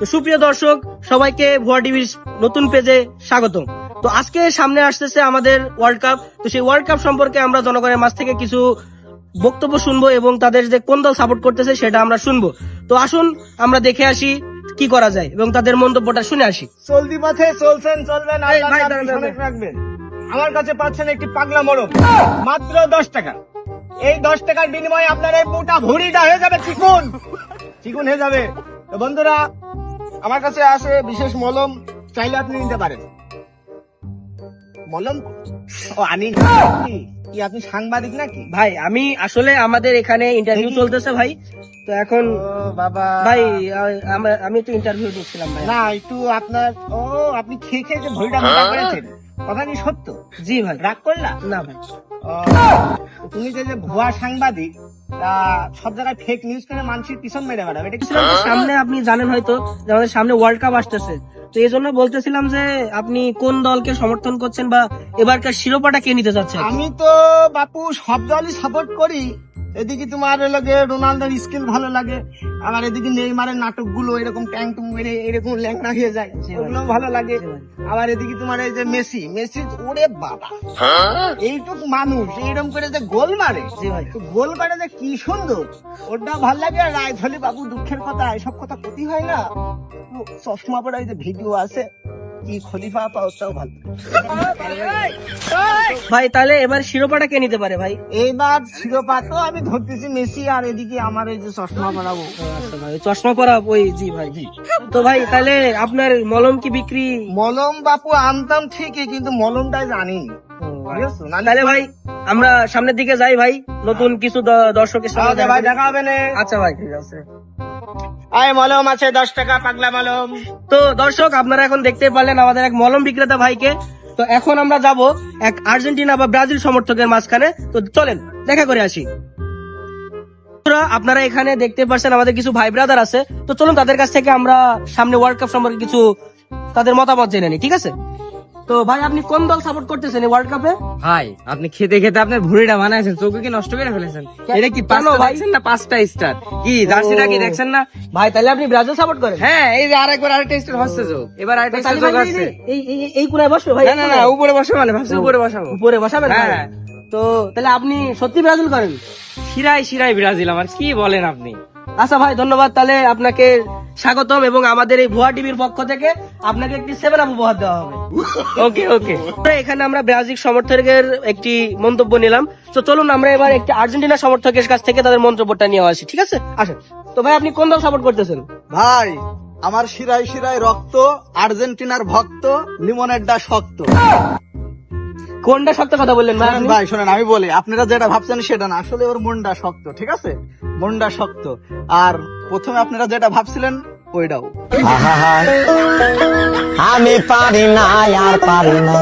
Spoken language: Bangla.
তো সুপ্রিয় দর্শক, সবাইকে ভুয়া টিভির নতুন পেজে স্বাগত। তো আজকে সামনে আসতেছে আমাদের ওয়ার্ল্ড কাপ। তো সেই ওয়ার্ল্ড কাপ সম্পর্কে আমরা জনগণের মাঝ থেকে কিছু বক্তব্য শুনবো এবং তাদের যে কোন দল সাপোর্ট করতেছে সেটা আমরা শুনবো। তো আসুন আমরা দেখে আসি কি করা যায় এবং তাদের মন্তব্যটা শুনে আসি। চলতি পথে চলছেন, চলবেন, এই আল্লাহর ভাই, নাম দাঁড়ান, স্মরণে রাখবেন। আমার কাছে পাচ্ছেন একটি পাগলা মোড়ক, মাত্র 10 টাকা। এই 10 টাকার বিনিময়ে আপনার এই মোটা ভুঁড়িটা হয়ে যাবে চিকুন চিকুন হয়ে যাবে। তো বন্ধুরা, আমার কাছে আসে বিশেষ মলম, চাইলে আপনি নিতে পারেন। মলম ও আনি কি আপনি সাংবাদিক নাকি? ভাই আমি আসলে আমাদের এখানে ইন্টারভিউ চলতেছে ভাই। তো এখন ও বাবা ভাই আমি তো ইন্টারভিউ দিচ্ছিলাম ভাই। না, একটু আপনার আপনি খেয়ে খেয়ে যে ভুঁড়িটা মোটা করেছেন, কথা কি সত্য? জি ভাই। রাগ করলা? না ভাই, তুমি যে ভুয়া সাংবাদিক, তা সব জায়গায় ফেক নিউজ করে মানুষের পিছন মেরে বেড়াবে, এটা কি? বলছিলাম যে সামনে আপনি জানেন হয়তো যে আমাদের সামনে ওয়ার্ল্ড কাপ আসতেছে। তো এই জন্য বলতেছিলাম যে আপনি কোন দলকে সমর্থন করছেন বা এবারকার শিরোপাটা কে নিতে চাচ্ছেন? আমি তো বাপু সব দলই সাপোর্ট করি। এদিকে তোমার লাগে রোনালদোর স্কিল ভালো লাগে, আবার এদিকে নেইমারের নাটকগুলো এরকম ট্যাং টুং মেরে এরকম ল্যাংড়া হয়ে যায়, ওগুলো ভালো লাগে। আবার এদিকে তোমার এই যে মেসি, ওরে বাবা, এইটুক মানুষ এইরকম করে যে গোল মারে, জি ভাই। তো গোল করে যে কি সুন্দর, ওটা ভালো লাগে। আর রায়ধলি বাবু, দুঃখের কথা, এসব কথা ক্ষতি হয় না। তো চশমা পড়া এই যে ভিডিও আছে, কি খলিফা পাওয়াটাও ভালো। ভাই তাহলে এবার শিরোপাটা কে নিতে পারে ভাই? এইবার শিরোপা তো আমি ধরতেছি মেসি, আর এদিকে আমার এই যে চশমা পড়াবো। আচ্ছা ভাই, চশমা পরা ওই, জি ভাই জি। তো ভাই তাহলে আপনার মলম কি বিক্রি? মলম বাপু আনতাম ঠিকই, কিন্তু মলমটাই জানি বুঝেছো না? তাহলে ভাই আমরা সামনের দিকে যাই ভাই, নতুন কিছু দর্শকের সঙ্গে আচ্ছা ভাই, দেখা হবে না। আচ্ছা ভাই, ঠিক আছে। আয় মলম আছে 10 টাকা, পাগলা মলম। তো দর্শক, আপনারা এখন দেখতে পারলেন আমাদের এক মলম বিক্রেতা ভাইকে। তো এখন আমরা যাব এক আর্জেন্টিনা বা ব্রাজিল সমর্থকের মাঝখানে। তো চলেন দেখা করে আসি। আপনারা এখানে দেখতে পাচ্ছেন আমাদের কিছু ভাই ব্রাদার আছে। তো চলুন তাদের কাছ থেকে আমরা সামনে ওয়ার্ল্ড কাপ সম্পর্কে কিছু তাদের মতামত জেনে নিই, ঠিক আছে? তো ভাই আপনি কোন দল সাপোর্ট করতেছেন এই ওয়ার্ল্ড কাপে? ভাই আপনি খেতে খেতে আপনার ভুঁড়িটা বানাইছেন, চোখে কি নষ্ট করে ফেলেছেন? এটা কি পাঁচটা ভাই? দেখছেন না 5টা স্টার? কি জার্সিটা কি দেখছেন না? ভাই তাহলে আপনি ব্রাজিল সাপোর্ট করেন? হ্যাঁ, এই যে আরেকটা স্টার হচ্ছে যোগ, এবার আরেকটা তাহলে স্টার ভাই যোগ আসছে। এই কোনায় বসবে ভাই? না না না, উপরে বসে মানে ভাবছি উপরে বসাবো। উপরে বসাবেন? হ্যাঁ। তো তাহলে আপনি সত্যি ব্রাজিল করেন? শিরাই ব্রাজিল আমার, কি বলেন আপনি? আচ্ছা ভাই, ধন্যবাদ। তাহলে আপনাকে স্বাগতম এবং আমাদের এই ভুয়া টিভির পক্ষ থেকে আপনাকে একটি 7 আপ উপহার দেওয়া হবে। ওকে ওকে। এখানে আমরা ব্রাজিল সমর্থকের একটি মন্তব্য নিলাম। তো চলুন আমরা এবার একটি আর্জেন্টিনা সমর্থকের কাছ থেকে তাদের মন্তব্যটা নিয়ে আসি, ঠিক আছে? আসেন। তো ভাই আপনি কোন দল সাপোর্ট করতেছেন? ভাই আমার শিরায় শিরায় রক্ত, আর্জেন্টিনার ভক্ত, লিমনেরটা শক্ত। কোনটা সত্য কথা বললেন ভাই শোনেন আপনি? ভাই, শোনেন, আমি বলি, আপনারা যেটা ভাবছেন সেটা না, আসলে ওর মনটা শক্ত, ঠিক আছে? মনটা শক্ত। আর প্রথমে আপনারা যেটা ভাবছিলেন ওইটাও। আমি পারি না আর পারি না।